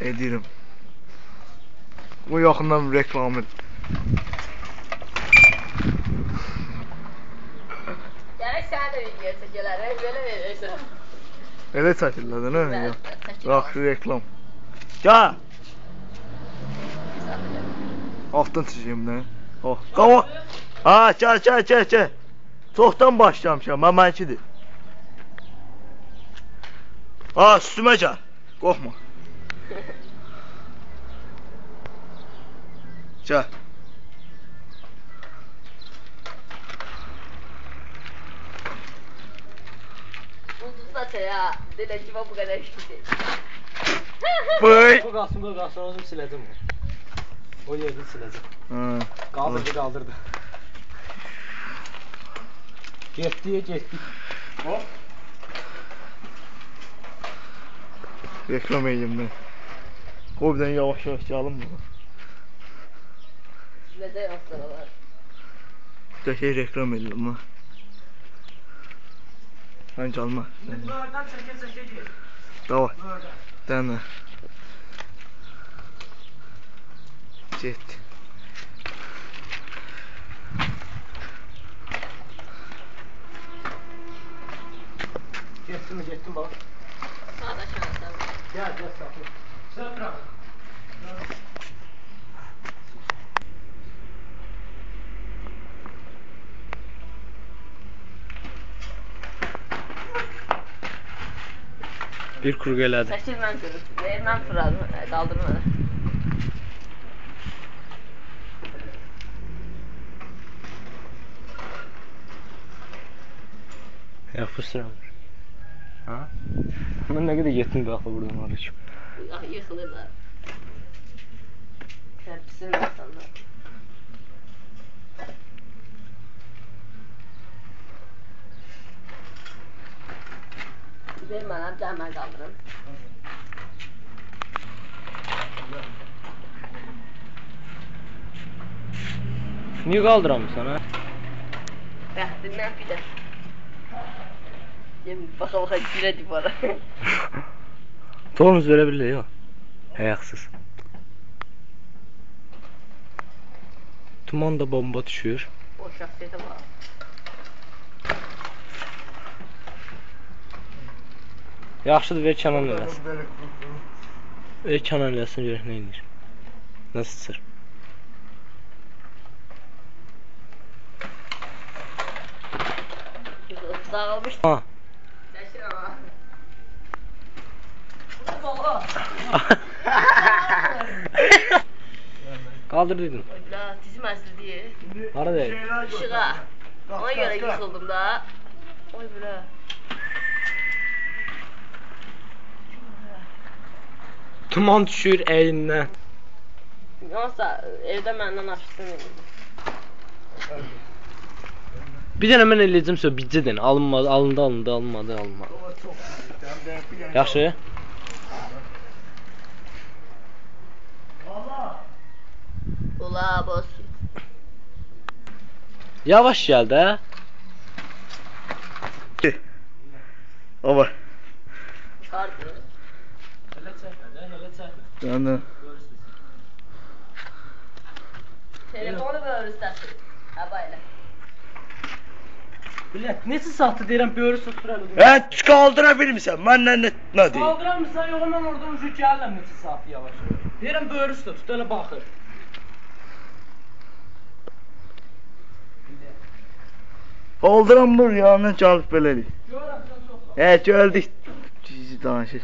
Edirəm. Bu yaxından reklamı. Gərək sən də video çəkələrək belə verirsən. Elə çəkirlər də, nə? Çəkirlər. Yaxşı reklam. Gəl. Altdan çəkeyim də. Oh, qava. Ha, gəl. Çoxdan başlamışam, mənimkidir. Ha, üstümə gəl. Qorxma. Gəl. Ulduzda ya, dedim ki bu kadar şey. Bıy. O qalsın, özüm siləcəm o. O yerini siləcəm. Qaldırdı. Getdik. Hop. Reklam edeyim ben. Qoy birdən yavaş gəlin bunu. Necə yaptılar? Təkə reklam edirəm ha. Hangi alma? Buradan çəkə gir. Davay. Dənə. Get. Getdim bak. Sağda şansım. Gel sakın. Sen bırak. Bir kuru elədi. Çəkil mən görürüm. Mən fırladım, qaldırmadı. Yapıştıramır. Ha? Mən nə qədər getdim baxı buradan oraya ki. Yıxılırlar. Tərpisin insanlar. Ver mənə, gəl mən qaldırım. Niyə qaldıramırsan ha? Bəxtindən bir də. Baxa girə divara. Tormuz verə bilir yox. Ayaqsız. Tuman da bomba düşür. O şəxsiyyətə var. Yaxşıdır, ver Kənan eləsin. Ver Kənan eləsin, görək nə edir. Nasıl çıxır? Dağılmış. Ha. Çəkir ama. Qaldır dedim. La, dizim əsli deyil. Hara deyil? İşığa. Ona görə yıxıldım da. Oy bura. Tuman düşür əynindən. Yoxsa evdə məndən aşıqsın edirdim. Bir dənə mən eləyəcəm söz, bircədən. Alınmadı. Yaxşı? Ula, boz. Yavaş gəl də. Ava. Çıxardı. Elə çəkmə. Dənə. Telefonu böyle üstəsin. Hava elə. Bilət, neçə saatdır deyirəm, böyrü susturalım. Qaldıra bilmirsən, məndən nə deyim? Qaldıramırsan, yox, mən oradan ucu gəlirəm neçə saat yavaş. Deyirəm, böyrü üstə tut, elə baxır. Qaldıramır, yanına gəlib belədir. Görürəm, sən çox. Gəldik. Cici danışır.